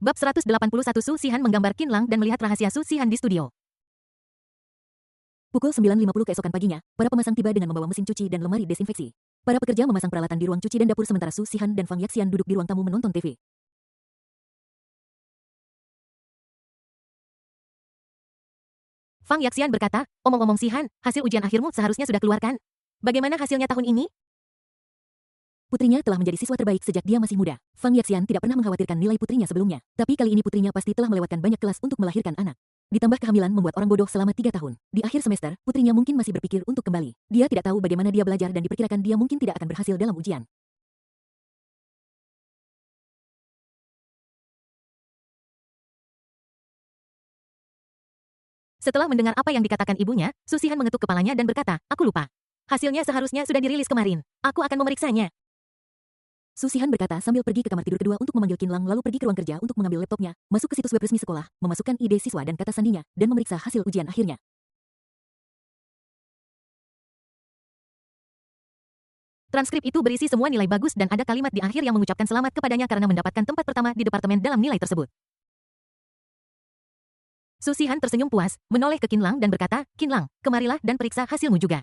Bab 181 Su Shihan menggambar Qin Lang dan melihat rahasia Su Shihan di studio. Pukul 9.50 keesokan paginya, para pemasang tiba dengan membawa mesin cuci dan lemari desinfeksi. Para pekerja memasang peralatan di ruang cuci dan dapur sementara Su Shihan dan Fang Yaxian duduk di ruang tamu menonton TV. Fang Yaxian berkata, omong-omong Shihan, hasil ujian akhirmu seharusnya sudah keluar kan? Bagaimana hasilnya tahun ini? Putrinya telah menjadi siswa terbaik sejak dia masih muda. Fang Yaxian tidak pernah mengkhawatirkan nilai putrinya sebelumnya. Tapi kali ini putrinya pasti telah melewatkan banyak kelas untuk melahirkan anak. Ditambah kehamilan membuat orang bodoh selama 3 tahun. Di akhir semester, putrinya mungkin masih berpikir untuk kembali. Dia tidak tahu bagaimana dia belajar dan diperkirakan dia mungkin tidak akan berhasil dalam ujian. Setelah mendengar apa yang dikatakan ibunya, Su Shihan mengetuk kepalanya dan berkata, aku lupa. Hasilnya seharusnya sudah dirilis kemarin. Aku akan memeriksanya. Su Shihan berkata sambil pergi ke kamar tidur kedua untuk memanggil Qin Lang lalu pergi ke ruang kerja untuk mengambil laptopnya, masuk ke situs web resmi sekolah, memasukkan ide siswa dan kata sandinya, dan memeriksa hasil ujian akhirnya. Transkrip itu berisi semua nilai bagus dan ada kalimat di akhir yang mengucapkan selamat kepadanya karena mendapatkan tempat pertama di departemen dalam nilai tersebut. Su Shihan tersenyum puas, menoleh ke Qin Lang dan berkata, Qin Lang, kemarilah dan periksa hasilmu juga.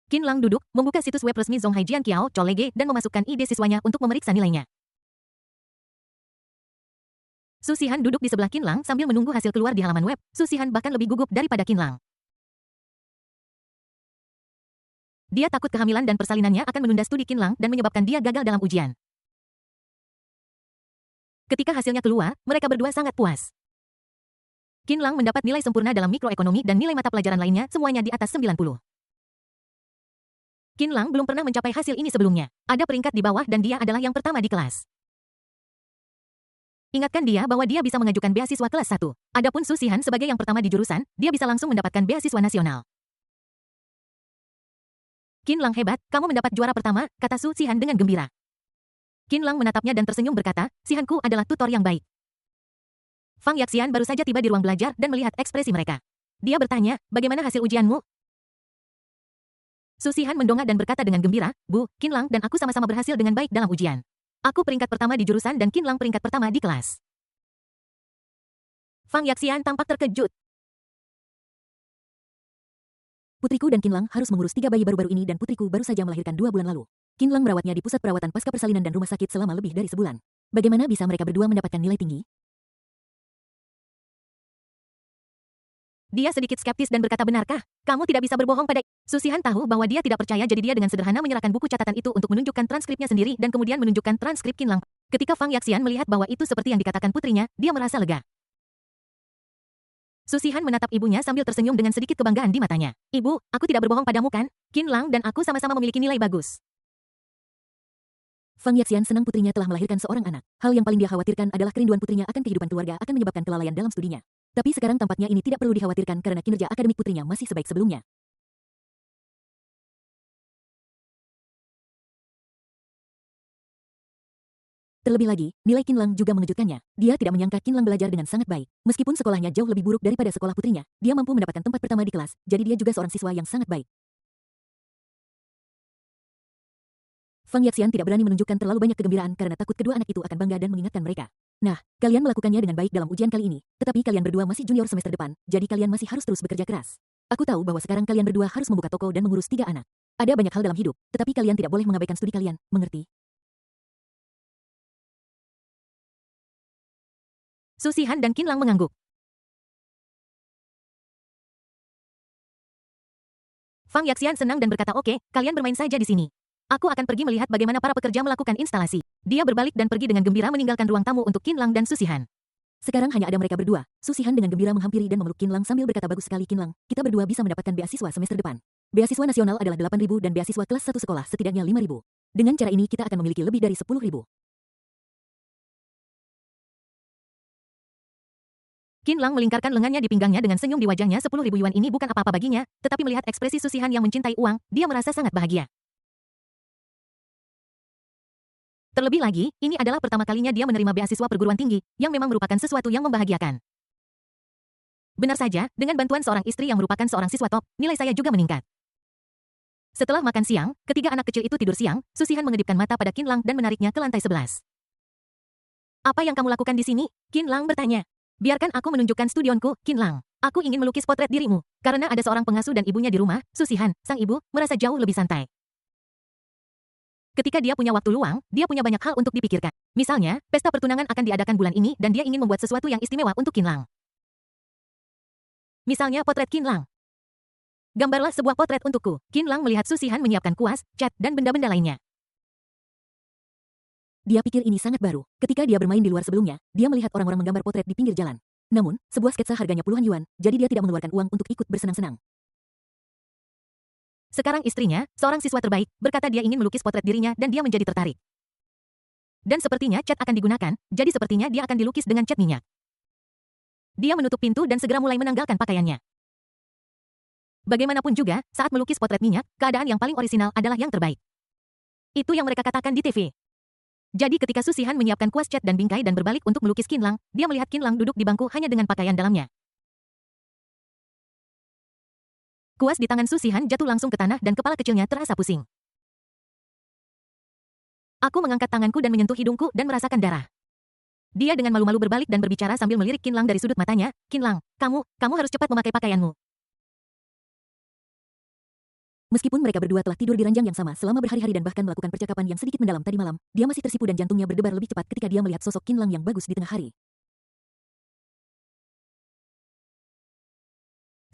Qin Lang duduk, membuka situs web resmi Zonghai Jianqiao Colege dan memasukkan ide siswanya untuk memeriksa nilainya. Su Shihan duduk di sebelah Qin Lang sambil menunggu hasil keluar di halaman web. Su Shihan bahkan lebih gugup daripada Qin Lang. Dia takut kehamilan dan persalinannya akan menunda studi Qin Lang dan menyebabkan dia gagal dalam ujian. Ketika hasilnya keluar, mereka berdua sangat puas. Qin Lang mendapat nilai sempurna dalam mikroekonomi dan nilai mata pelajaran lainnya semuanya di atas 90. Qin Lang belum pernah mencapai hasil ini sebelumnya. Ada peringkat di bawah dan dia adalah yang pertama di kelas. Ingatkan dia bahwa dia bisa mengajukan beasiswa kelas 1. Adapun Su Shihan sebagai yang pertama di jurusan, dia bisa langsung mendapatkan beasiswa nasional. Qin Lang hebat, kamu mendapat juara pertama, kata Su Shihan dengan gembira. Qin Lang menatapnya dan tersenyum berkata, Shihanku adalah tutor yang baik. Fang Yaxian baru saja tiba di ruang belajar dan melihat ekspresi mereka. Dia bertanya, bagaimana hasil ujianmu? Su Shihan mendongak dan berkata dengan gembira, Bu, Qin Lang dan aku sama-sama berhasil dengan baik dalam ujian. Aku peringkat pertama di jurusan dan Qin Lang peringkat pertama di kelas. Fang Yaxian tampak terkejut. Putriku dan Qin Lang harus mengurus 3 bayi baru-baru ini dan putriku baru saja melahirkan 2 bulan lalu. Qin Lang merawatnya di pusat perawatan pasca persalinan dan rumah sakit selama lebih dari sebulan. Bagaimana bisa mereka berdua mendapatkan nilai tinggi? Dia sedikit skeptis dan berkata, benarkah? Kamu tidak bisa berbohong pada... Su Shihan tahu bahwa dia tidak percaya jadi dia dengan sederhana menyerahkan buku catatan itu untuk menunjukkan transkripnya sendiri dan kemudian menunjukkan transkrip Qin Lang. Ketika Fang Yaxian melihat bahwa itu seperti yang dikatakan putrinya, dia merasa lega. Su Shihan menatap ibunya sambil tersenyum dengan sedikit kebanggaan di matanya. Ibu, aku tidak berbohong padamu kan? Qin Lang dan aku sama-sama memiliki nilai bagus. Fang Yaxian senang putrinya telah melahirkan seorang anak. Hal yang paling dia khawatirkan adalah kerinduan putrinya akan kehidupan keluarga akan menyebabkan kelalaian dalam studinya. Tapi sekarang tampaknya ini tidak perlu dikhawatirkan karena kinerja akademik putrinya masih sebaik sebelumnya. Terlebih lagi, nilai Qin Lang juga mengejutkannya. Dia tidak menyangka Qin Lang belajar dengan sangat baik. Meskipun sekolahnya jauh lebih buruk daripada sekolah putrinya, dia mampu mendapatkan tempat pertama di kelas, jadi dia juga seorang siswa yang sangat baik. Fang Yaxian tidak berani menunjukkan terlalu banyak kegembiraan karena takut kedua anak itu akan bangga dan mengingatkan mereka. Nah, kalian melakukannya dengan baik dalam ujian kali ini, tetapi kalian berdua masih junior semester depan, jadi kalian masih harus terus bekerja keras. Aku tahu bahwa sekarang kalian berdua harus membuka toko dan mengurus 3 anak. Ada banyak hal dalam hidup, tetapi kalian tidak boleh mengabaikan studi kalian, mengerti? Su Shihan dan Qin Lang mengangguk. Fang Yaxian senang dan berkata, oke, kalian bermain saja di sini. Aku akan pergi melihat bagaimana para pekerja melakukan instalasi. Dia berbalik dan pergi dengan gembira meninggalkan ruang tamu untuk Qin Lang dan Su Shihan. Sekarang hanya ada mereka berdua. Su Shihan dengan gembira menghampiri dan memeluk Qin Lang sambil berkata, bagus sekali Qin Lang, kita berdua bisa mendapatkan beasiswa semester depan. Beasiswa nasional adalah 8.000 dan beasiswa kelas 1 sekolah setidaknya 5.000. Dengan cara ini kita akan memiliki lebih dari 10.000. Qin Lang melingkarkan lengannya di pinggangnya dengan senyum di wajahnya. 10.000 yuan ini bukan apa-apa baginya, tetapi melihat ekspresi Su Shihan yang mencintai uang, dia merasa sangat bahagia. Terlebih lagi, ini adalah pertama kalinya dia menerima beasiswa perguruan tinggi, yang memang merupakan sesuatu yang membahagiakan. Benar saja, dengan bantuan seorang istri yang merupakan seorang siswa top, nilai saya juga meningkat. Setelah makan siang, ketiga anak kecil itu tidur siang, Su Shihan mengedipkan mata pada Qin Lang dan menariknya ke lantai 11. Apa yang kamu lakukan di sini? Qin Lang bertanya. Biarkan aku menunjukkan studionku, Qin Lang. Aku ingin melukis potret dirimu. Karena ada seorang pengasuh dan ibunya di rumah, Su Xihan, sang ibu, merasa jauh lebih santai. Ketika dia punya waktu luang, dia punya banyak hal untuk dipikirkan. Misalnya, pesta pertunangan akan diadakan bulan ini dan dia ingin membuat sesuatu yang istimewa untuk Qin Lang. Misalnya potret Qin Lang. Gambarlah sebuah potret untukku. Qin Lang melihat Su Xihan menyiapkan kuas, cat, dan benda-benda lainnya. Dia pikir ini sangat baru. Ketika dia bermain di luar sebelumnya, dia melihat orang-orang menggambar potret di pinggir jalan. Namun, sebuah sketsa harganya puluhan yuan, jadi dia tidak mengeluarkan uang untuk ikut bersenang-senang. Sekarang istrinya, seorang siswa terbaik, berkata dia ingin melukis potret dirinya dan dia menjadi tertarik. Dan sepertinya cat akan digunakan, jadi sepertinya dia akan dilukis dengan cat minyak. Dia menutup pintu dan segera mulai menanggalkan pakaiannya. Bagaimanapun juga, saat melukis potret minyak, keadaan yang paling orisinal adalah yang terbaik. Itu yang mereka katakan di TV. Jadi ketika Su Xihan menyiapkan kuas cat dan bingkai dan berbalik untuk melukis Qin Lang, dia melihat Qin Lang duduk di bangku hanya dengan pakaian dalamnya. Kuas di tangan Su Xihan jatuh langsung ke tanah dan kepala kecilnya terasa pusing. Aku mengangkat tanganku dan menyentuh hidungku dan merasakan darah. Dia dengan malu-malu berbalik dan berbicara sambil melirik Qin Lang dari sudut matanya, Qin Lang, kamu harus cepat memakai pakaianmu. Meskipun mereka berdua telah tidur di ranjang yang sama selama berhari-hari dan bahkan melakukan percakapan yang sedikit mendalam tadi malam, dia masih tersipu dan jantungnya berdebar lebih cepat ketika dia melihat sosok Qin Lang yang bagus di tengah hari.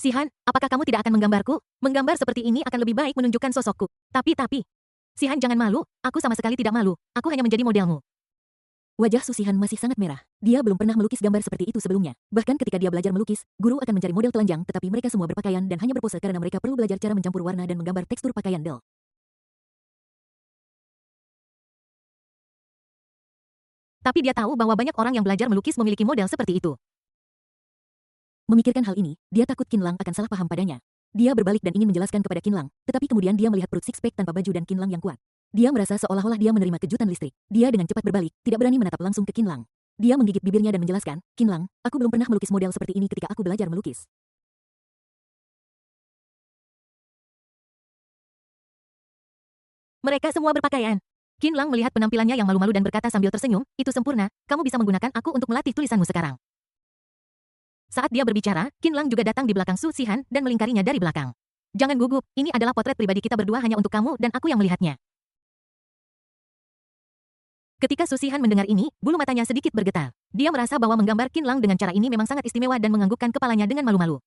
Xihan, apakah kamu tidak akan menggambarku? Menggambar seperti ini akan lebih baik menunjukkan sosokku. Tapi. Xihan jangan malu, aku sama sekali tidak malu, aku hanya menjadi modelmu. Wajah Su Xihan masih sangat merah. Dia belum pernah melukis gambar seperti itu sebelumnya. Bahkan ketika dia belajar melukis, guru akan mencari model telanjang tetapi mereka semua berpakaian dan hanya berpose karena mereka perlu belajar cara mencampur warna dan menggambar tekstur pakaian del. Tapi dia tahu bahwa banyak orang yang belajar melukis memiliki model seperti itu. Memikirkan hal ini, dia takut Qin Lang akan salah paham padanya. Dia berbalik dan ingin menjelaskan kepada Qin Lang, tetapi kemudian dia melihat perut six-pack tanpa baju dan Qin Lang yang kuat. Dia merasa seolah-olah dia menerima kejutan listrik. Dia dengan cepat berbalik, tidak berani menatap langsung ke Qin Lang. Dia menggigit bibirnya dan menjelaskan, Qin Lang, aku belum pernah melukis model seperti ini ketika aku belajar melukis. Mereka semua berpakaian. Qin Lang melihat penampilannya yang malu-malu dan berkata sambil tersenyum, itu sempurna, kamu bisa menggunakan aku untuk melatih tulisanmu sekarang. Saat dia berbicara, Qin Lang juga datang di belakang Su Xihan dan melingkarinya dari belakang. Jangan gugup, ini adalah potret pribadi kita berdua hanya untuk kamu dan aku yang melihatnya. Ketika Su Xihan mendengar ini, bulu matanya sedikit bergetar. Dia merasa bahwa menggambar Qin Lang dengan cara ini memang sangat istimewa dan menganggukkan kepalanya dengan malu-malu.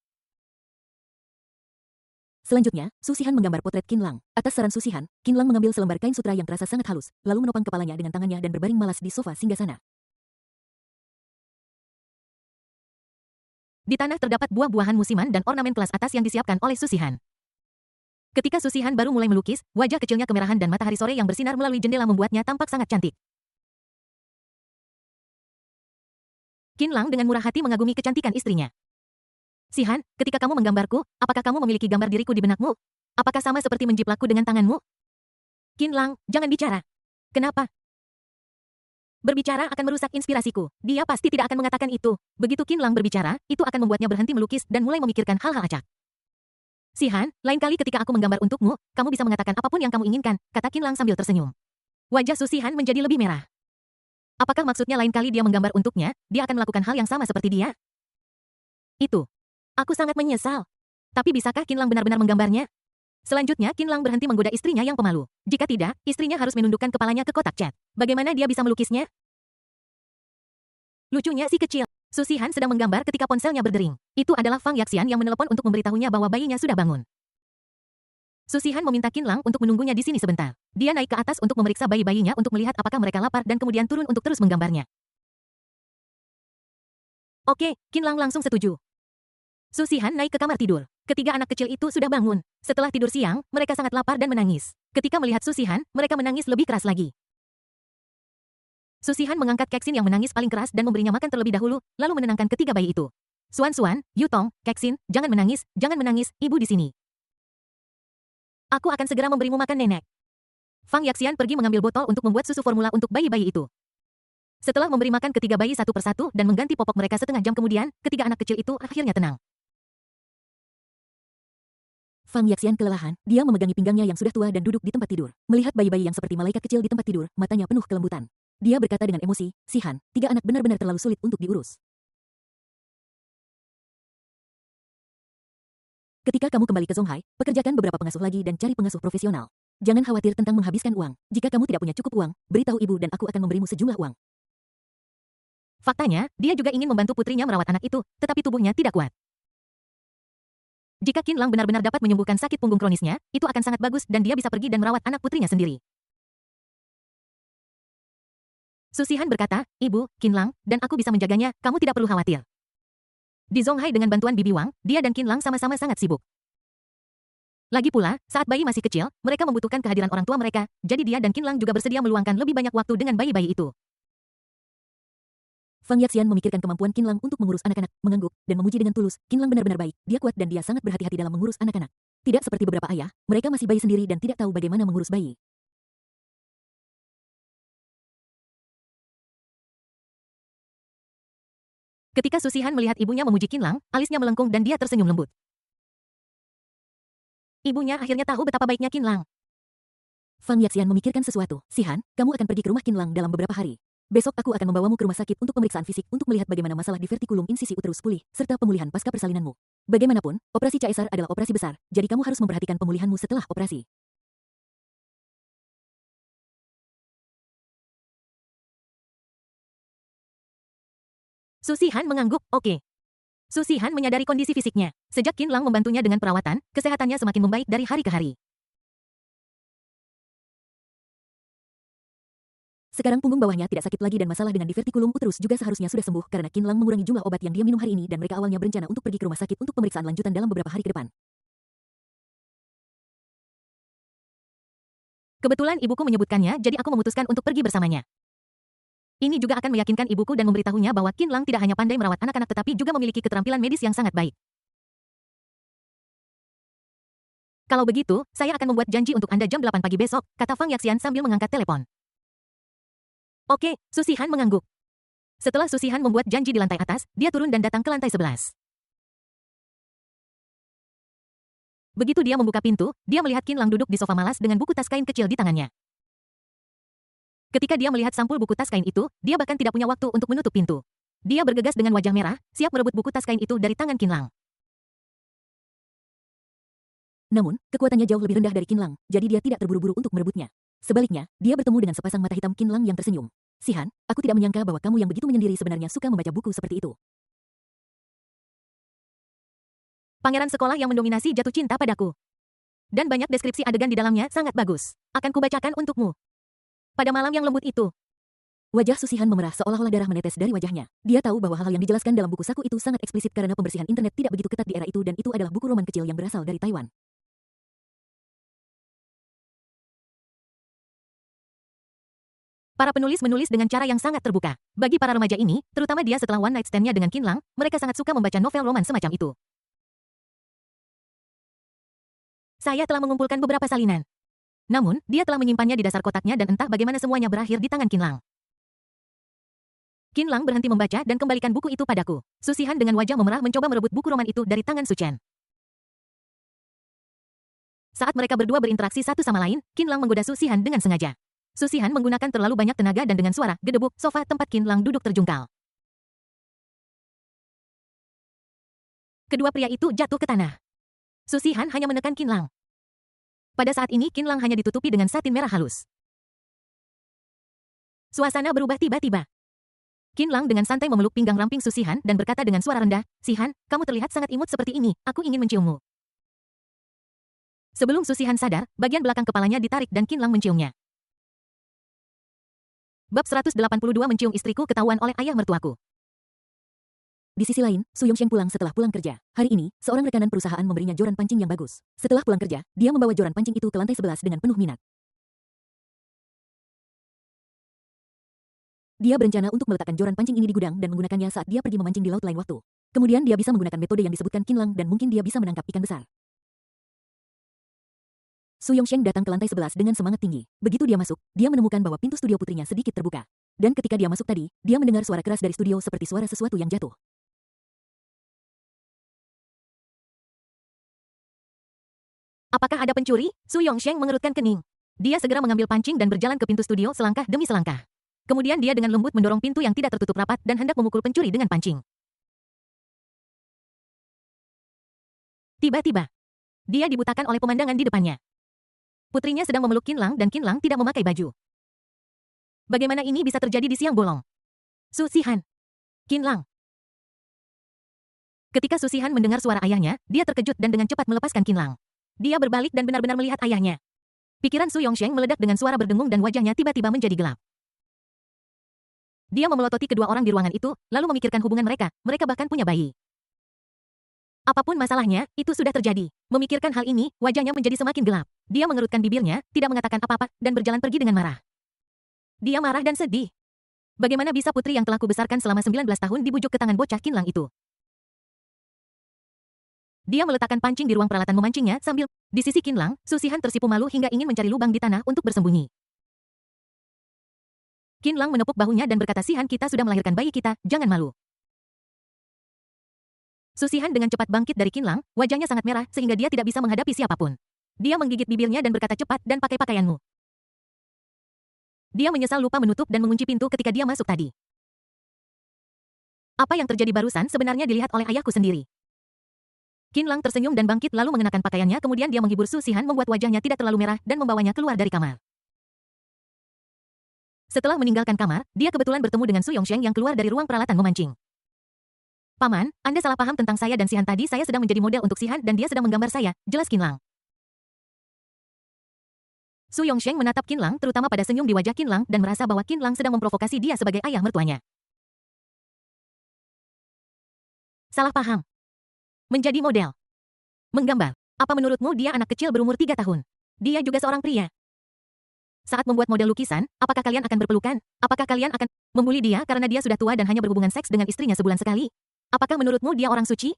Selanjutnya, Su Xihan menggambar potret Qin Lang. Atas saran Su Xihan, Qin Lang mengambil selembar kain sutra yang terasa sangat halus, lalu menopang kepalanya dengan tangannya dan berbaring malas di sofa singgasana. Di tanah terdapat buah-buahan musiman dan ornamen kelas atas yang disiapkan oleh Su Xihan. Ketika Su Xihan baru mulai melukis, wajah kecilnya kemerahan dan matahari sore yang bersinar melalui jendela membuatnya tampak sangat cantik. Qin Lang dengan murah hati mengagumi kecantikan istrinya. Xihan, ketika kamu menggambarku, apakah kamu memiliki gambar diriku di benakmu? Apakah sama seperti menjiplakku dengan tanganmu? Qin Lang, jangan bicara. Kenapa? Berbicara akan merusak inspirasiku. Dia pasti tidak akan mengatakan itu. Begitu Qin Lang berbicara, itu akan membuatnya berhenti melukis dan mulai memikirkan hal-hal acak. Xihan, lain kali ketika aku menggambar untukmu, kamu bisa mengatakan apapun yang kamu inginkan, kata Qin Lang sambil tersenyum. Wajah Su Xihan menjadi lebih merah. Apakah maksudnya lain kali dia menggambar untuknya, dia akan melakukan hal yang sama seperti dia? Itu. Aku sangat menyesal. Tapi bisakah Qin Lang benar-benar menggambarnya? Selanjutnya, Qin Lang berhenti menggoda istrinya yang pemalu. Jika tidak, istrinya harus menundukkan kepalanya ke kotak cat. Bagaimana dia bisa melukisnya? Lucunya si kecil. Su Xihan sedang menggambar ketika ponselnya berdering. Itu adalah Fang Yaxian yang menelepon untuk memberitahunya bahwa bayinya sudah bangun. Su Xihan meminta Qin Lang untuk menunggunya di sini sebentar. Dia naik ke atas untuk memeriksa bayi-bayinya untuk melihat apakah mereka lapar dan kemudian turun untuk terus menggambarnya. Oke, Qin Lang langsung setuju. Su Xihan naik ke kamar tidur. Ketiga anak kecil itu sudah bangun. Setelah tidur siang, mereka sangat lapar dan menangis. Ketika melihat Su Xihan, mereka menangis lebih keras lagi. Su Xihan mengangkat Kexin yang menangis paling keras dan memberinya makan terlebih dahulu, lalu menenangkan ketiga bayi itu. Suan, Yutong, Kexin, jangan menangis, ibu di sini. Aku akan segera memberimu makan nenek. Fang Yaxian pergi mengambil botol untuk membuat susu formula untuk bayi-bayi itu. Setelah memberi makan ketiga bayi satu persatu dan mengganti popok mereka setengah jam kemudian, ketiga anak kecil itu akhirnya tenang. Fang Yaxian kelelahan, dia memegangi pinggangnya yang sudah tua dan duduk di tempat tidur. Melihat bayi-bayi yang seperti malaikat kecil di tempat tidur, matanya penuh kelembutan. Dia berkata dengan emosi, "Si Han, 3 anak benar-benar terlalu sulit untuk diurus. Ketika kamu kembali ke Zonghai, pekerjakan beberapa pengasuh lagi dan cari pengasuh profesional. Jangan khawatir tentang menghabiskan uang. Jika kamu tidak punya cukup uang, beritahu ibu dan aku akan memberimu sejumlah uang." Faktanya, dia juga ingin membantu putrinya merawat anak itu, tetapi tubuhnya tidak kuat. Jika Qin Lang benar-benar dapat menyembuhkan sakit punggung kronisnya, itu akan sangat bagus dan dia bisa pergi dan merawat anak putrinya sendiri. Su Sihan berkata, "Ibu, Qin Lang, dan aku bisa menjaganya, kamu tidak perlu khawatir." Di Zonghai dengan bantuan Bibi Wang, dia dan Qin Lang sama-sama sangat sibuk. Lagi pula, saat bayi masih kecil, mereka membutuhkan kehadiran orang tua mereka, jadi dia dan Qin Lang juga bersedia meluangkan lebih banyak waktu dengan bayi-bayi itu. Fang Yaxian memikirkan kemampuan Qin Lang untuk mengurus anak-anak, mengangguk, dan memuji dengan tulus. Qin Lang benar-benar baik, dia kuat dan dia sangat berhati-hati dalam mengurus anak-anak. Tidak seperti beberapa ayah, mereka masih bayi sendiri dan tidak tahu bagaimana mengurus bayi. Ketika Su Sihan melihat ibunya memuji Qin Lang, alisnya melengkung dan dia tersenyum lembut. Ibunya akhirnya tahu betapa baiknya Qin Lang. Fang Yaxian memikirkan sesuatu. "Si Han, kamu akan pergi ke rumah Qin Lang dalam beberapa hari. Besok aku akan membawamu ke rumah sakit untuk pemeriksaan fisik untuk melihat bagaimana masalah di vertikulum insisi uterus pulih, serta pemulihan pasca persalinanmu. Bagaimanapun, operasi caesar adalah operasi besar, jadi kamu harus memperhatikan pemulihanmu setelah operasi." Su Sihan mengangguk, "Oke." Su Sihan menyadari kondisi fisiknya. Sejak Qin Lang membantunya dengan perawatan, kesehatannya semakin membaik dari hari ke hari. Sekarang punggung bawahnya tidak sakit lagi dan masalah dengan divertikulum uterus juga seharusnya sudah sembuh karena Qin Lang mengurangi jumlah obat yang dia minum hari ini dan mereka awalnya berencana untuk pergi ke rumah sakit untuk pemeriksaan lanjutan dalam beberapa hari ke depan. Kebetulan ibuku menyebutkannya, jadi aku memutuskan untuk pergi bersamanya. Ini juga akan meyakinkan ibuku dan memberitahunya bahwa Qin Lang tidak hanya pandai merawat anak-anak tetapi juga memiliki keterampilan medis yang sangat baik. Kalau begitu, saya akan membuat janji untuk Anda jam 8 pagi besok, kata Fang Yaxian sambil mengangkat telepon. Oke, Su Sihan mengangguk. Setelah Su Sihan membuat janji di lantai atas, dia turun dan datang ke lantai 11. Begitu dia membuka pintu, dia melihat Qin Lang duduk di sofa malas dengan buku tas kain kecil di tangannya. Ketika dia melihat sampul buku tas kain itu, dia bahkan tidak punya waktu untuk menutup pintu. Dia bergegas dengan wajah merah, siap merebut buku tas kain itu dari tangan Qin Lang. Namun, kekuatannya jauh lebih rendah dari Qin Lang, jadi dia tidak terburu-buru untuk merebutnya. Sebaliknya, dia bertemu dengan sepasang mata hitam Qin Lang yang tersenyum. "Si Han, aku tidak menyangka bahwa kamu yang begitu menyendiri sebenarnya suka membaca buku seperti itu." Pangeran sekolah yang mendominasi jatuh cinta padaku. Dan banyak deskripsi adegan di dalamnya sangat bagus. Akan kubacakan untukmu. Pada malam yang lembut itu, Wajah Su Sihan memerah seolah-olah darah menetes dari wajahnya. Dia tahu bahwa hal yang dijelaskan dalam buku saku itu sangat eksplisit karena pembersihan internet tidak begitu ketat di era itu dan itu adalah buku roman kecil yang berasal dari Taiwan. para penulis menulis dengan cara yang sangat terbuka. Bagi para remaja ini, terutama dia setelah one night stand-nya dengan Qin Lang, mereka sangat suka membaca novel roman semacam itu. Saya telah mengumpulkan beberapa salinan. Namun, dia telah menyimpannya di dasar kotaknya dan entah bagaimana semuanya berakhir di tangan Qin Lang. Qin Lang berhenti membaca dan kembalikan buku itu padaku. Su Sihan dengan wajah memerah mencoba merebut buku roman itu dari tangan Su Chen. Saat mereka berdua berinteraksi satu sama lain, Qin Lang menggoda Su Sihan dengan sengaja. Su Sihan menggunakan terlalu banyak tenaga dan dengan suara gedebuk, sofa tempat Qin Lang duduk terjungkal. Kedua pria itu jatuh ke tanah. Su Sihan hanya menekan Qin Lang. Pada saat ini Qin Lang hanya ditutupi dengan satin merah halus. Suasana berubah tiba-tiba. Qin Lang dengan santai memeluk pinggang ramping Su Sihan dan berkata dengan suara rendah, "Sihan, kamu terlihat sangat imut seperti ini, aku ingin menciummu." Sebelum Su Sihan sadar, bagian belakang kepalanya ditarik dan Qin Lang menciumnya. Bab 182 mencium istriku ketahuan oleh ayah mertuaku. Di sisi lain, Su Yongsheng pulang setelah pulang kerja. Hari ini, seorang rekanan perusahaan memberinya joran pancing yang bagus. Setelah pulang kerja, dia membawa joran pancing itu ke lantai 11 dengan penuh minat. Dia berencana untuk meletakkan joran pancing ini di gudang dan menggunakannya saat dia pergi memancing di laut lain waktu. Kemudian dia bisa menggunakan metode yang disebutkan Qin Lang dan mungkin dia bisa menangkap ikan besar. Su Yongsheng datang ke lantai 11 dengan semangat tinggi. Begitu dia masuk, dia menemukan bahwa pintu studio putrinya sedikit terbuka. Dan ketika dia masuk tadi, dia mendengar suara keras dari studio seperti suara sesuatu yang jatuh. Apakah ada pencuri? Su Yongsheng mengerutkan kening. Dia segera mengambil pancing dan berjalan ke pintu studio selangkah demi selangkah. Kemudian dia dengan lembut mendorong pintu yang tidak tertutup rapat dan hendak memukul pencuri dengan pancing. Tiba-tiba, dia dibutakan oleh pemandangan di depannya. Putrinya sedang memeluk Qin Lang dan Qin Lang tidak memakai baju. Bagaimana ini bisa terjadi di siang bolong? Su Shihan. Qin Lang. Ketika Su Shihan mendengar suara ayahnya, dia terkejut dan dengan cepat melepaskan Qin Lang. Dia berbalik dan benar-benar melihat ayahnya. Pikiran Su Yongsheng meledak dengan suara berdengung dan wajahnya tiba-tiba menjadi gelap. Dia memelototi kedua orang di ruangan itu, lalu memikirkan hubungan mereka. Mereka bahkan punya bayi. Apapun masalahnya, itu sudah terjadi. Memikirkan hal ini, wajahnya menjadi semakin gelap. Dia mengerutkan bibirnya, tidak mengatakan apa-apa, dan berjalan pergi dengan marah. Dia marah dan sedih. Bagaimana bisa putri yang telah kubesarkan selama 19 tahun dibujuk ke tangan bocah Qin Lang itu? Dia meletakkan pancing di ruang peralatan memancingnya sambil di sisi Qin Lang, Su Shihan tersipu malu hingga ingin mencari lubang di tanah untuk bersembunyi. Qin Lang menepuk bahunya dan berkata, Shihan, kita sudah melahirkan bayi kita, jangan malu. Su Shihan dengan cepat bangkit dari Qin Lang, wajahnya sangat merah sehingga dia tidak bisa menghadapi siapapun. Dia menggigit bibirnya dan berkata, cepat dan pakai pakaianmu. Dia menyesal lupa menutup dan mengunci pintu ketika dia masuk tadi. Apa yang terjadi barusan sebenarnya dilihat oleh ayahku sendiri. Qin Lang tersenyum dan bangkit lalu mengenakan pakaiannya, kemudian dia menghibur Su Shihan membuat wajahnya tidak terlalu merah dan membawanya keluar dari kamar. Setelah meninggalkan kamar, dia kebetulan bertemu dengan Su Yongsheng yang keluar dari ruang peralatan memancing. Paman, Anda salah paham tentang saya dan Shihan tadi. Saya sedang menjadi model untuk Shihan dan dia sedang menggambar saya, jelas Qin Lang. Su Yongsheng menatap Qin Lang terutama pada senyum di wajah Qin Lang dan merasa bahwa Qin Lang sedang memprovokasi dia sebagai ayah mertuanya. Salah paham. Menjadi model. Menggambar. Apa menurutmu dia anak kecil berumur 3 tahun? Dia juga seorang pria. Saat membuat model lukisan, apakah kalian akan berpelukan? Apakah kalian akan membuli dia karena dia sudah tua dan hanya berhubungan seks dengan istrinya sebulan sekali? Apakah menurutmu dia orang suci?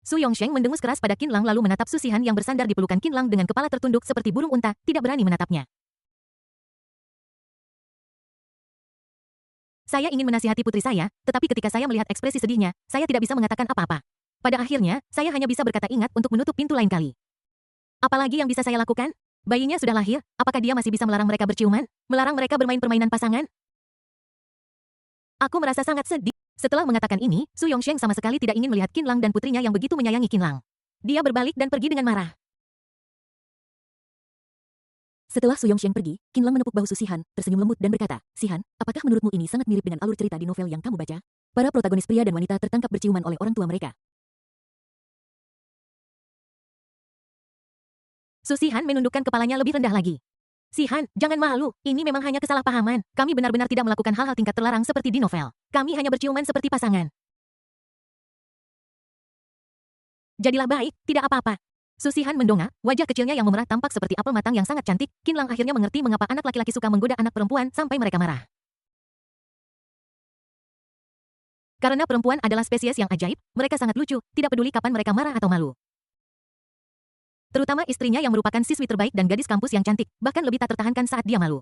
Su Yongsheng mendengus keras pada Qin Lang lalu menatap Su Shihan yang bersandar di pelukan Qin Lang dengan kepala tertunduk seperti burung unta, tidak berani menatapnya. Saya ingin menasihati putri saya, tetapi ketika saya melihat ekspresi sedihnya, saya tidak bisa mengatakan apa-apa. Pada akhirnya, saya hanya bisa berkata ingat untuk menutup pintu lain kali. Apalagi yang bisa saya lakukan? Bayinya sudah lahir, apakah dia masih bisa melarang mereka berciuman? Melarang mereka bermain permainan pasangan? Aku merasa sangat sedih. Setelah mengatakan ini, Su Yongsheng sama sekali tidak ingin melihat Qin Lang dan putrinya yang begitu menyayangi Qin Lang. Dia berbalik dan pergi dengan marah. Setelah Su Yongsheng pergi, Qin Lang menepuk bahu Su Shihan, tersenyum lembut dan berkata, Shihan, apakah menurutmu ini sangat mirip dengan alur cerita di novel yang kamu baca? Para protagonis pria dan wanita tertangkap berciuman oleh orang tua mereka. Su Shihan menundukkan kepalanya lebih rendah lagi. Shihan, jangan malu, ini memang hanya kesalahpahaman. Kami benar-benar tidak melakukan hal-hal tingkat terlarang seperti di novel. Kami hanya berciuman seperti pasangan. Jadilah baik, tidak apa-apa. Su Shihan mendongak, wajah kecilnya yang memerah tampak seperti apel matang yang sangat cantik. Qin Lang akhirnya mengerti mengapa anak laki-laki suka menggoda anak perempuan sampai mereka marah. Karena perempuan adalah spesies yang ajaib, mereka sangat lucu, tidak peduli kapan mereka marah atau malu. Terutama istrinya yang merupakan siswi terbaik dan gadis kampus yang cantik, bahkan lebih tak tertahankan saat dia malu.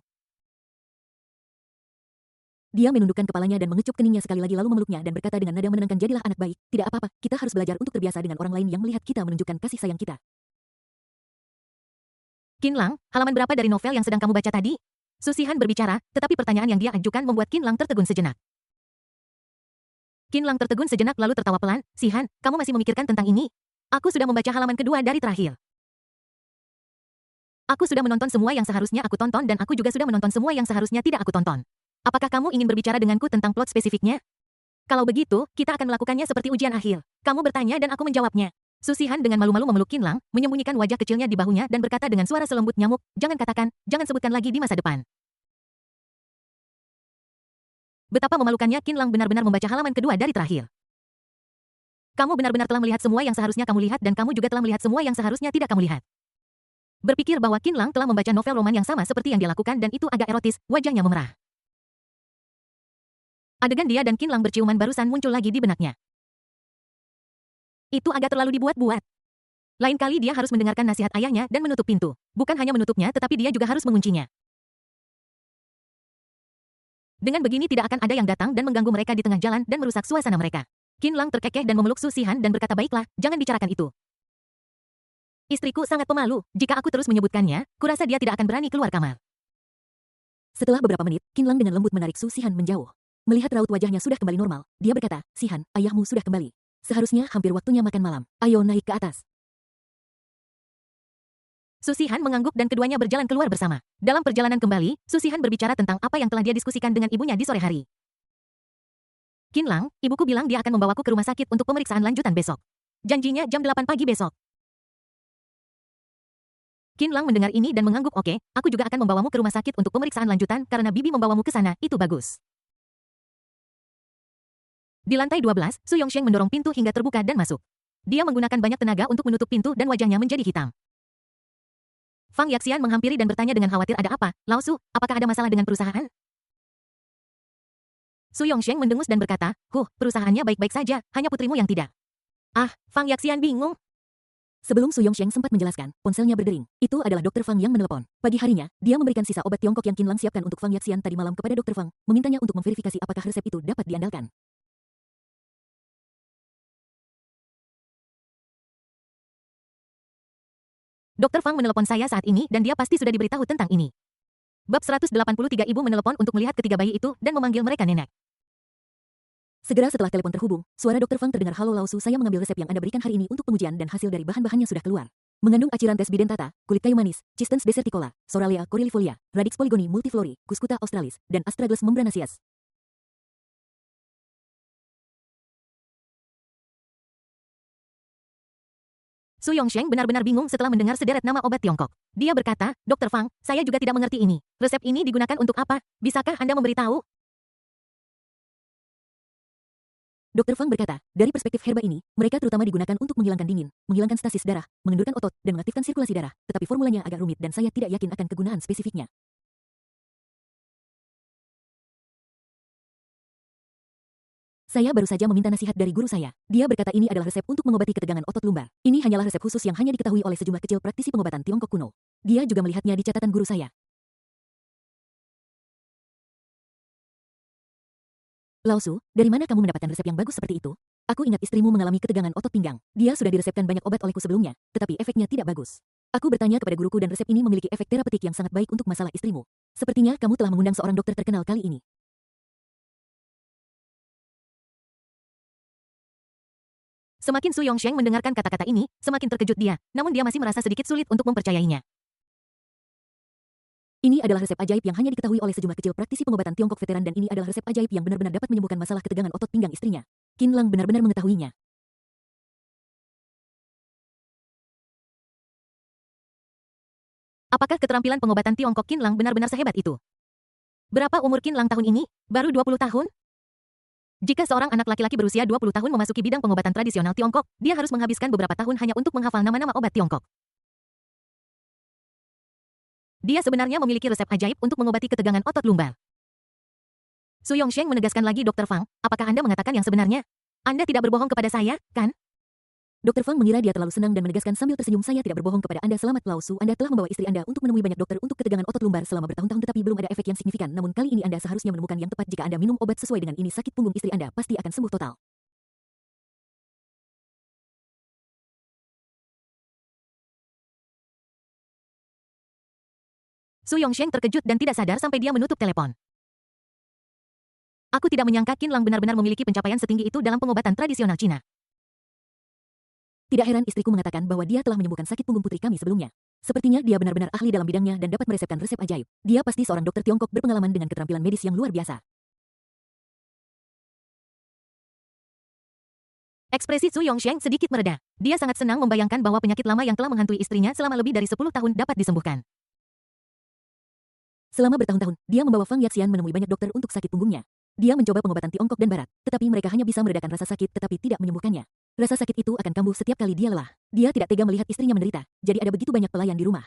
Dia menundukkan kepalanya dan mengecup keningnya sekali lagi lalu memeluknya dan berkata dengan nada menenangkan, jadilah anak baik, tidak apa-apa, kita harus belajar untuk terbiasa dengan orang lain yang melihat kita menunjukkan kasih sayang kita. Qin Lang, halaman berapa dari novel yang sedang kamu baca tadi? Su Shihan berbicara, tetapi pertanyaan yang dia ajukan membuat Qin Lang tertegun sejenak. Qin Lang tertegun sejenak lalu tertawa pelan, Shihan, kamu masih memikirkan tentang ini? Aku sudah membaca halaman kedua dari terakhir. Aku sudah menonton semua yang seharusnya aku tonton dan aku juga sudah menonton semua yang seharusnya tidak aku tonton. Apakah kamu ingin berbicara denganku tentang plot spesifiknya? Kalau begitu, kita akan melakukannya seperti ujian akhir. Kamu bertanya dan aku menjawabnya. Su Shihan dengan malu-malu memeluk Qin Lang, menyembunyikan wajah kecilnya di bahunya dan berkata dengan suara selembut nyamuk, jangan katakan, jangan sebutkan lagi di masa depan. Betapa memalukannya Qin Lang benar-benar membaca halaman kedua dari terakhir. Kamu benar-benar telah melihat semua yang seharusnya kamu lihat dan kamu juga telah melihat semua yang seharusnya tidak kamu lihat. Berpikir bahwa Qin Lang telah membaca novel roman yang sama seperti yang dia lakukan dan itu agak erotis, wajahnya memerah. Adegan dia dan Qin Lang berciuman barusan muncul lagi di benaknya. Itu agak terlalu dibuat-buat. Lain kali dia harus mendengarkan nasihat ayahnya dan menutup pintu. Bukan hanya menutupnya tetapi dia juga harus menguncinya. Dengan begini tidak akan ada yang datang dan mengganggu mereka di tengah jalan dan merusak suasana mereka. Qin Lang terkekeh dan memeluk Su Shihan dan berkata, baiklah, jangan bicarakan itu. Istriku sangat pemalu, jika aku terus menyebutkannya, kurasa dia tidak akan berani keluar kamar. Setelah beberapa menit, Qin Lang dengan lembut menarik Su Xihan menjauh. Melihat raut wajahnya sudah kembali normal, dia berkata, "Xihan, ayahmu sudah kembali. Seharusnya hampir waktunya makan malam. Ayo naik ke atas." Su Xihan mengangguk dan keduanya berjalan keluar bersama. Dalam perjalanan kembali, Su Xihan berbicara tentang apa yang telah dia diskusikan dengan ibunya di sore hari. "Qin Lang, ibuku bilang dia akan membawaku ke rumah sakit untuk pemeriksaan lanjutan besok. Janjinya jam 8 pagi besok." Qin Lang mendengar ini dan mengangguk, "Oke, aku juga akan membawamu ke rumah sakit untuk pemeriksaan lanjutan karena bibi membawamu ke sana, itu bagus." Di lantai 12, Su Yongsheng mendorong pintu hingga terbuka dan masuk. Dia menggunakan banyak tenaga untuk menutup pintu dan wajahnya menjadi hitam. Fang Yaxian menghampiri dan bertanya dengan khawatir, "Ada apa, Lao Su? Apakah ada masalah dengan perusahaan?" Su Yongsheng mendengus dan berkata, perusahaannya baik-baik saja, hanya putrimu yang tidak." Ah, Fang Yaxian bingung. Sebelum Su Yongsheng sempat menjelaskan, ponselnya berdering. Itu adalah Dr. Fang yang menelepon. Pagi harinya, dia memberikan sisa obat Tiongkok yang Qin Lang siapkan untuk Fang Yaxian tadi malam kepada Dr. Fang, memintanya untuk memverifikasi apakah resep itu dapat diandalkan. Dr. Fang menelepon saya saat ini dan dia pasti sudah diberitahu tentang ini. Bab 183 Ibu menelepon untuk melihat ketiga bayi itu dan memanggil mereka nenek. Segera setelah telepon terhubung, suara Dr. Fang terdengar, "Halo Lao Su, saya mengambil resep yang Anda berikan hari ini untuk pengujian dan hasil dari bahan-bahannya sudah keluar. Mengandung aciran tes bidentata, kulit kayu manis, Chistens deserticola, Soralia coryllifolia, Radix polygoni multiflori, Cuscuta australis, dan Astragalus membranaceus." Su Yongsheng benar-benar bingung setelah mendengar sederet nama obat Tiongkok. Dia berkata, "Dr. Fang, saya juga tidak mengerti ini. Resep ini digunakan untuk apa? Bisakah Anda memberitahu?" Dr. Fang berkata, "Dari perspektif herba ini, mereka terutama digunakan untuk menghilangkan dingin, menghilangkan stasis darah, mengendurkan otot, dan mengaktifkan sirkulasi darah. Tetapi formulanya agak rumit dan saya tidak yakin akan kegunaan spesifiknya." "Saya baru saja meminta nasihat dari guru saya. Dia berkata ini adalah resep untuk mengobati ketegangan otot lumbar. Ini hanyalah resep khusus yang hanya diketahui oleh sejumlah kecil praktisi pengobatan Tiongkok kuno. Dia juga melihatnya di catatan guru saya." "Lao Su, dari mana kamu mendapatkan resep yang bagus seperti itu? Aku ingat istrimu mengalami ketegangan otot pinggang. Dia sudah diresepkan banyak obat olehku sebelumnya, tetapi efeknya tidak bagus. Aku bertanya kepada guruku dan resep ini memiliki efek terapeutik yang sangat baik untuk masalah istrimu. Sepertinya kamu telah mengundang seorang dokter terkenal kali ini." Semakin Su Yongsheng mendengarkan kata-kata ini, semakin terkejut dia, namun dia masih merasa sedikit sulit untuk mempercayainya. "Ini adalah resep ajaib yang hanya diketahui oleh sejumlah kecil praktisi pengobatan Tiongkok veteran dan ini adalah resep ajaib yang benar-benar dapat menyembuhkan masalah ketegangan otot pinggang istrinya. Qin Lang benar-benar mengetahuinya." Apakah keterampilan pengobatan Tiongkok Qin Lang benar-benar sehebat itu? Berapa umur Qin Lang tahun ini? Baru 20 tahun? Jika seorang anak laki-laki berusia 20 tahun memasuki bidang pengobatan tradisional Tiongkok, dia harus menghabiskan beberapa tahun hanya untuk menghafal nama-nama obat Tiongkok. Dia sebenarnya memiliki resep ajaib untuk mengobati ketegangan otot lumbar. Su Yongsheng menegaskan lagi, "Dr. Fang, apakah Anda mengatakan yang sebenarnya? Anda tidak berbohong kepada saya, kan?" Dr. Fang mengira dia terlalu senang dan menegaskan sambil tersenyum, "Saya tidak berbohong kepada Anda. Selamat Lao Su, Anda telah membawa istri Anda untuk menemui banyak dokter untuk ketegangan otot lumbar selama bertahun-tahun tetapi belum ada efek yang signifikan. Namun kali ini Anda seharusnya menemukan yang tepat. Jika Anda minum obat sesuai dengan ini, sakit punggung istri Anda pasti akan sembuh total." Su Yongsheng terkejut dan tidak sadar sampai dia menutup telepon. Aku tidak menyangka Qin Lang benar-benar memiliki pencapaian setinggi itu dalam pengobatan tradisional Cina. "Tidak heran istriku mengatakan bahwa dia telah menyembuhkan sakit punggung putri kami sebelumnya. Sepertinya dia benar-benar ahli dalam bidangnya dan dapat meresepkan resep ajaib. Dia pasti seorang dokter Tiongkok berpengalaman dengan keterampilan medis yang luar biasa." Ekspresi Su Yongsheng sedikit mereda. Dia sangat senang membayangkan bahwa penyakit lama yang telah menghantui istrinya selama lebih dari 10 tahun dapat disembuhkan. Selama bertahun-tahun, dia membawa Fang Yaxian menemui banyak dokter untuk sakit punggungnya. Dia mencoba pengobatan Tiongkok dan Barat, tetapi mereka hanya bisa meredakan rasa sakit tetapi tidak menyembuhkannya. Rasa sakit itu akan kambuh setiap kali dia lelah. Dia tidak tega melihat istrinya menderita, jadi ada begitu banyak pelayan di rumah.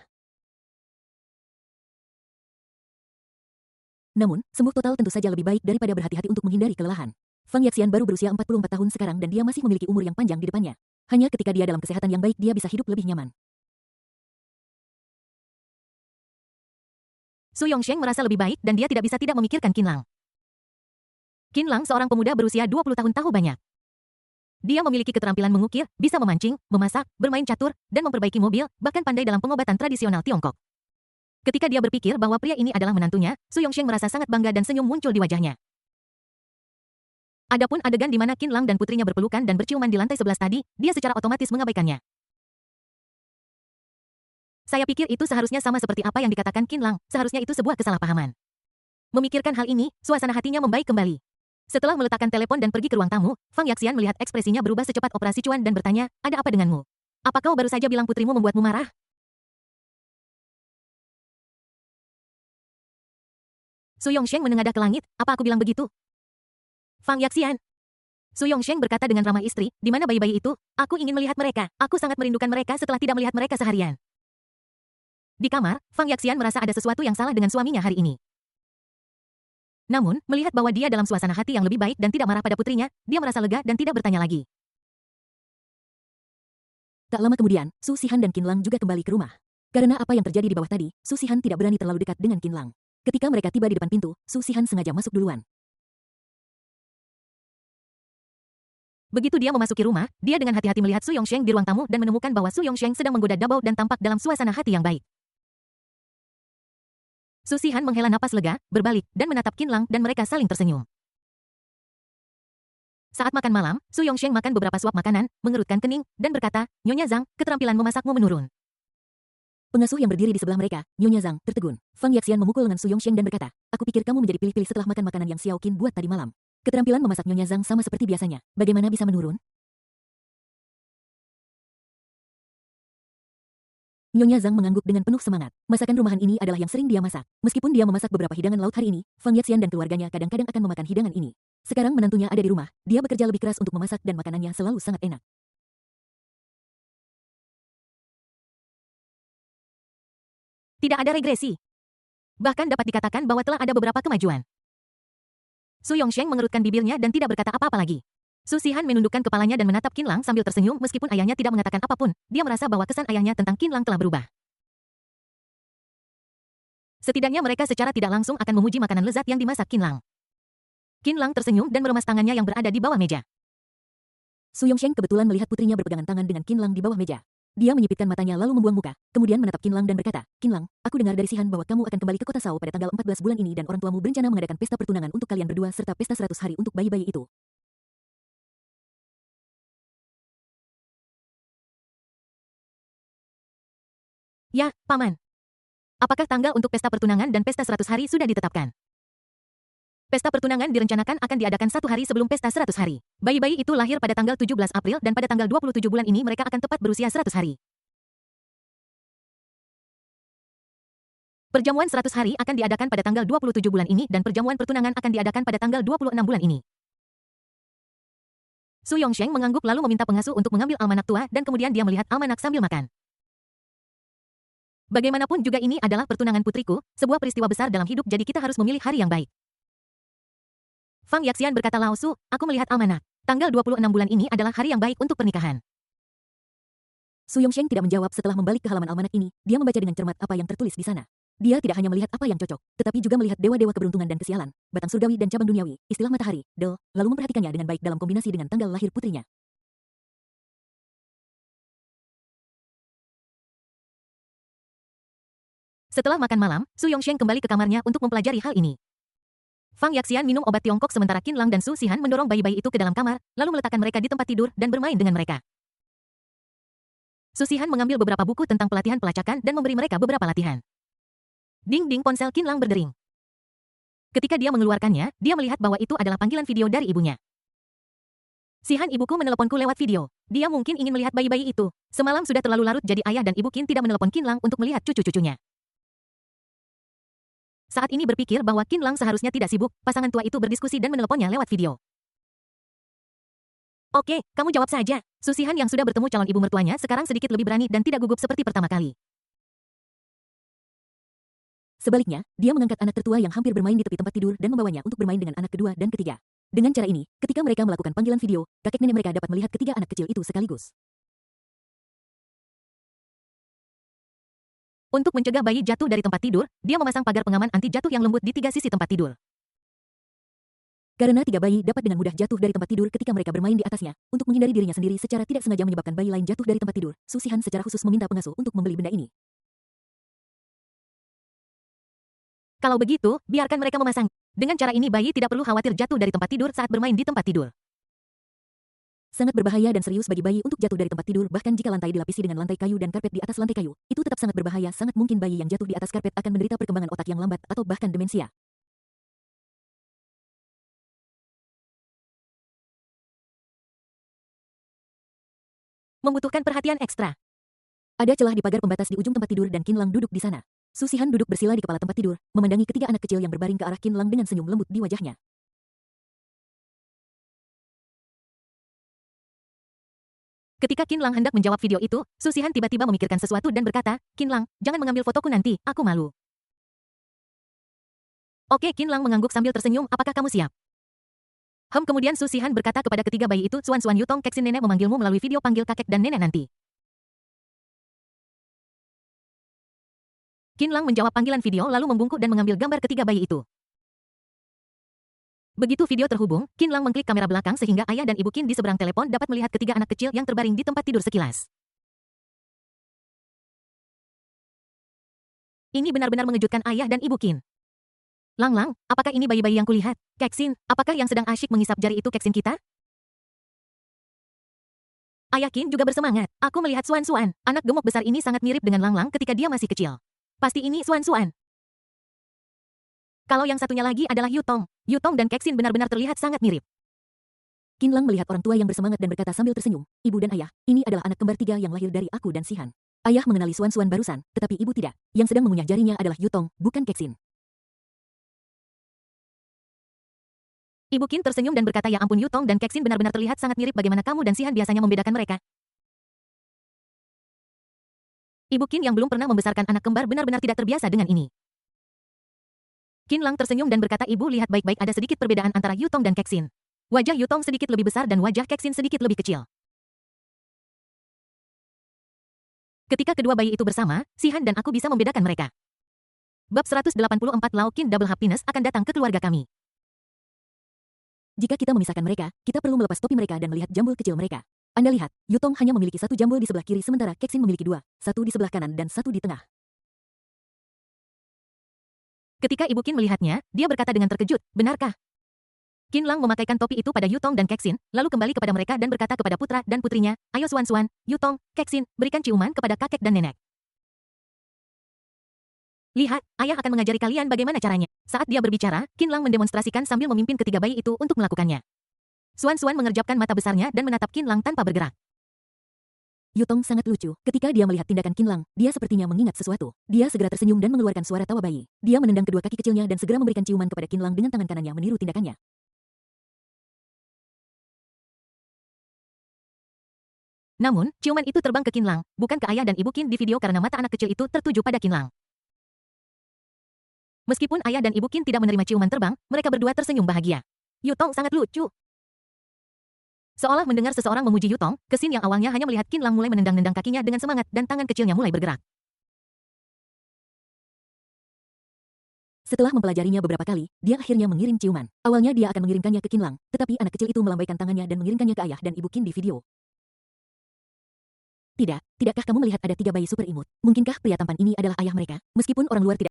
Namun, sembuh total tentu saja lebih baik daripada berhati-hati untuk menghindari kelelahan. Fang Yaxian baru berusia 44 tahun sekarang dan dia masih memiliki umur yang panjang di depannya. Hanya ketika dia dalam kesehatan yang baik dia bisa hidup lebih nyaman. Su Yongsheng merasa lebih baik dan dia tidak bisa tidak memikirkan Qin Lang. Qin Lang seorang pemuda berusia 20 tahun tahu banyak. Dia memiliki keterampilan mengukir, bisa memancing, memasak, bermain catur, dan memperbaiki mobil, bahkan pandai dalam pengobatan tradisional Tiongkok. Ketika dia berpikir bahwa pria ini adalah menantunya, Su Yongsheng merasa sangat bangga dan senyum muncul di wajahnya. Adapun adegan di mana Qin Lang dan putrinya berpelukan dan berciuman di lantai 11 tadi, dia secara otomatis mengabaikannya. Saya pikir itu seharusnya sama seperti apa yang dikatakan Qin Lang, seharusnya itu sebuah kesalahpahaman. Memikirkan hal ini, suasana hatinya membaik kembali. Setelah meletakkan telepon dan pergi ke ruang tamu, Fang Yaxian melihat ekspresinya berubah secepat operasi cuan dan bertanya, ada apa denganmu? Apa kau baru saja bilang putrimu membuatmu marah? Su Yongsheng menengadah ke langit, apa aku bilang begitu? Fang Yaxian. Su Yongsheng berkata dengan ramah istri, di mana bayi-bayi itu? Aku ingin melihat mereka, aku sangat merindukan mereka setelah tidak melihat mereka seharian. Di kamar, Fang Yaxian merasa ada sesuatu yang salah dengan suaminya hari ini. Namun, melihat bahwa dia dalam suasana hati yang lebih baik dan tidak marah pada putrinya, dia merasa lega dan tidak bertanya lagi. Tak lama kemudian, Su Sihan dan Qin Lang juga kembali ke rumah. Karena apa yang terjadi di bawah tadi, Su Sihan tidak berani terlalu dekat dengan Qin Lang. Ketika mereka tiba di depan pintu, Su Sihan sengaja masuk duluan. Begitu dia memasuki rumah, dia dengan hati-hati melihat Su Yongsheng di ruang tamu dan menemukan bahwa Su Yongsheng sedang menggoda Dabao dan tampak dalam suasana hati yang baik. Su Sihan menghela napas lega, berbalik, dan menatap Qin Lang dan mereka saling tersenyum. Saat makan malam, Su Yongsheng makan beberapa suap makanan, mengerutkan kening, dan berkata, Nyonya Zhang, keterampilan memasakmu menurun. Pengasuh yang berdiri di sebelah mereka, Nyonya Zhang, tertegun. Fang Yaxian memukul lengan Su Yongsheng dan berkata, aku pikir kamu menjadi pilih-pilih setelah makan makanan yang Xiao Qin buat tadi malam. Keterampilan memasak Nyonya Zhang sama seperti biasanya. Bagaimana bisa menurun? Nyonya Zhang mengangguk dengan penuh semangat. Masakan rumahan ini adalah yang sering dia masak. Meskipun dia memasak beberapa hidangan laut hari ini, Fang Yaxian dan keluarganya kadang-kadang akan memakan hidangan ini. Sekarang menantunya ada di rumah, dia bekerja lebih keras untuk memasak dan makanannya selalu sangat enak. Tidak ada regresi. Bahkan dapat dikatakan bahwa telah ada beberapa kemajuan. Su Yongsheng mengerutkan bibirnya dan tidak berkata apa-apa lagi. Su Sihan menundukkan kepalanya dan menatap Qin Lang sambil tersenyum meskipun ayahnya tidak mengatakan apapun, dia merasa bahwa kesan ayahnya tentang Qin Lang telah berubah. Setidaknya mereka secara tidak langsung akan memuji makanan lezat yang dimasak Qin Lang. Qin Lang tersenyum dan meremas tangannya yang berada di bawah meja. Su Yongsheng kebetulan melihat putrinya berpegangan tangan dengan Qin Lang di bawah meja. Dia menyipitkan matanya lalu membuang muka, kemudian menatap Qin Lang dan berkata, Qin Lang, aku dengar dari Sihan bahwa kamu akan kembali ke kota Sao pada tanggal 14 bulan ini dan orang tuamu berencana mengadakan pesta pertunangan untuk kalian berdua serta pesta 100 hari untuk bayi-bayi itu. Ya, Paman. Apakah tanggal untuk pesta pertunangan dan pesta 100 hari sudah ditetapkan? Pesta pertunangan direncanakan akan diadakan 1 hari sebelum pesta 100 hari. Bayi-bayi itu lahir pada tanggal 17 April dan pada tanggal 27 bulan ini mereka akan tepat berusia 100 hari. Perjamuan 100 hari akan diadakan pada tanggal 27 bulan ini dan perjamuan pertunangan akan diadakan pada tanggal 26 bulan ini. Su Yongsheng mengangguk lalu meminta pengasuh untuk mengambil almanak tua dan kemudian dia melihat almanak sambil makan. Bagaimanapun juga ini adalah pertunangan putriku, sebuah peristiwa besar dalam hidup jadi kita harus memilih hari yang baik. Fang Yaxian berkata Lao Su, aku melihat almanak. Tanggal 26 bulan ini adalah hari yang baik untuk pernikahan. Su Yongsheng tidak menjawab setelah membalik ke halaman almanak ini, dia membaca dengan cermat apa yang tertulis di sana. Dia tidak hanya melihat apa yang cocok, tetapi juga melihat dewa-dewa keberuntungan dan kesialan, batang surgawi dan cabang duniawi, istilah matahari, Del, lalu memperhatikannya dengan baik dalam kombinasi dengan tanggal lahir putrinya. Setelah makan malam, Su Yongsheng kembali ke kamarnya untuk mempelajari hal ini. Fang Yaxian minum obat Tiongkok sementara Qin Lang dan Su Sihan mendorong bayi-bayi itu ke dalam kamar, lalu meletakkan mereka di tempat tidur dan bermain dengan mereka. Su Sihan mengambil beberapa buku tentang pelatihan pelacakan dan memberi mereka beberapa latihan. Ding-ding ponsel Qin Lang berdering. Ketika dia mengeluarkannya, dia melihat bahwa itu adalah panggilan video dari ibunya. Sihan, ibuku meneleponku lewat video. Dia mungkin ingin melihat bayi-bayi itu. Semalam sudah terlalu larut jadi ayah dan ibu Qin tidak menelepon Qin Lang untuk melihat cucu-cucunya. Saat ini berpikir bahwa Qin Lang seharusnya tidak sibuk, pasangan tua itu berdiskusi dan meneleponnya lewat video. Oke, kamu jawab saja. Su Sihan yang sudah bertemu calon ibu mertuanya sekarang sedikit lebih berani dan tidak gugup seperti pertama kali. Sebaliknya, dia mengangkat anak tertua yang hampir bermain di tepi tempat tidur dan membawanya untuk bermain dengan anak kedua dan ketiga. Dengan cara ini, ketika mereka melakukan panggilan video, kakek nenek mereka dapat melihat ketiga anak kecil itu sekaligus. Untuk mencegah bayi jatuh dari tempat tidur, dia memasang pagar pengaman anti jatuh yang lembut di 3 sisi tempat tidur. Karena 3 bayi dapat dengan mudah jatuh dari tempat tidur ketika mereka bermain di atasnya, untuk menghindari dirinya sendiri secara tidak sengaja menyebabkan bayi lain jatuh dari tempat tidur, Su Sihan secara khusus meminta pengasuh untuk membeli benda ini. Kalau begitu, biarkan mereka memasang. Dengan cara ini bayi tidak perlu khawatir jatuh dari tempat tidur saat bermain di tempat tidur. Sangat berbahaya dan serius bagi bayi untuk jatuh dari tempat tidur, bahkan jika lantai dilapisi dengan lantai kayu dan karpet di atas lantai kayu. Itu tetap sangat berbahaya, sangat mungkin bayi yang jatuh di atas karpet akan menderita perkembangan otak yang lambat atau bahkan demensia. Membutuhkan perhatian ekstra. Ada celah di pagar pembatas di ujung tempat tidur dan Qin Lang duduk di sana. Su Xihan duduk bersila di kepala tempat tidur, memandangi ketiga anak kecil yang berbaring ke arah Qin Lang dengan senyum lembut di wajahnya. Ketika Qin Lang hendak menjawab video itu, Su Xihan tiba-tiba memikirkan sesuatu dan berkata, Qin Lang, jangan mengambil fotoku nanti, aku malu. Oke, Qin Lang mengangguk sambil tersenyum, apakah kamu siap? Kemudian Su Xihan berkata kepada ketiga bayi itu, Suan Yutong Keksin nenek memanggilmu melalui video panggil kakek dan nenek nanti. Qin Lang menjawab panggilan video lalu membungkuk dan mengambil gambar ketiga bayi itu. Begitu video terhubung, Qin Lang mengklik kamera belakang sehingga ayah dan ibu Qin di seberang telepon dapat melihat ketiga anak kecil yang terbaring di tempat tidur sekilas. Ini benar-benar mengejutkan ayah dan ibu Qin. Lang, apakah ini bayi-bayi yang kulihat? Keksin, apakah yang sedang asyik mengisap jari itu Keksin kita? Ayah Qin juga bersemangat. Aku melihat Suan, anak gemuk besar ini sangat mirip dengan Lang ketika dia masih kecil. Pasti ini Suan. Kalau yang satunya lagi adalah Yutong dan Keksin benar-benar terlihat sangat mirip. Qin Lang melihat orang tua yang bersemangat dan berkata sambil tersenyum, ibu dan ayah, ini adalah anak kembar tiga yang lahir dari aku dan Xihan. Ayah mengenali Suan barusan, tetapi ibu tidak. Yang sedang mengunyah jarinya adalah Yutong, bukan Keksin. Ibu Qin tersenyum dan berkata ya ampun Yutong dan Keksin benar-benar terlihat sangat mirip bagaimana kamu dan Xihan biasanya membedakan mereka. Ibu Qin yang belum pernah membesarkan anak kembar benar-benar tidak terbiasa dengan ini. Qin Lang tersenyum dan berkata ibu lihat baik-baik ada sedikit perbedaan antara Yutong dan Keksin. Wajah Yutong sedikit lebih besar dan wajah Keksin sedikit lebih kecil. Ketika kedua bayi itu bersama, Xihan dan aku bisa membedakan mereka. Bab 184 Lao Qin Double Happiness akan datang ke keluarga kami. Jika kita memisahkan mereka, kita perlu melepas topi mereka dan melihat jambul kecil mereka. Anda lihat, Yutong hanya memiliki satu jambul di sebelah kiri sementara Keksin memiliki dua, satu di sebelah kanan dan satu di tengah. Ketika Ibu Qin melihatnya, dia berkata dengan terkejut, benarkah? Qin Lang memakaikan topi itu pada Yutong dan Keksin, lalu kembali kepada mereka dan berkata kepada putra dan putrinya, ayo Suan, Yutong, Keksin, berikan ciuman kepada kakek dan nenek. Lihat, ayah akan mengajari kalian bagaimana caranya. Saat dia berbicara, Qin Lang mendemonstrasikan sambil memimpin ketiga bayi itu untuk melakukannya. Suan mengerjapkan mata besarnya dan menatap Qin Lang tanpa bergerak. Yutong sangat lucu. Ketika dia melihat tindakan Qin Lang, dia sepertinya mengingat sesuatu. Dia segera tersenyum dan mengeluarkan suara tawa bayi. Dia menendang kedua kaki kecilnya dan segera memberikan ciuman kepada Qin Lang dengan tangan kanannya meniru tindakannya. Namun, ciuman itu terbang ke Qin Lang, bukan ke ayah dan ibu Qin di video karena mata anak kecil itu tertuju pada Qin Lang. Meskipun ayah dan ibu Qin tidak menerima ciuman terbang, mereka berdua tersenyum bahagia. Yutong sangat lucu. Seolah mendengar seseorang memuji Yutong, Keksin yang awalnya hanya melihat Qin Lang mulai menendang-nendang kakinya dengan semangat dan tangan kecilnya mulai bergerak. Setelah mempelajarinya beberapa kali, dia akhirnya mengirim ciuman. Awalnya dia akan mengirimkannya ke Qin Lang, tetapi anak kecil itu melambaikan tangannya dan mengirimkannya ke ayah dan ibu Qin di video. Tidakkah kamu melihat ada tiga bayi super imut? Mungkinkah pria tampan ini adalah ayah mereka? Meskipun orang luar tidak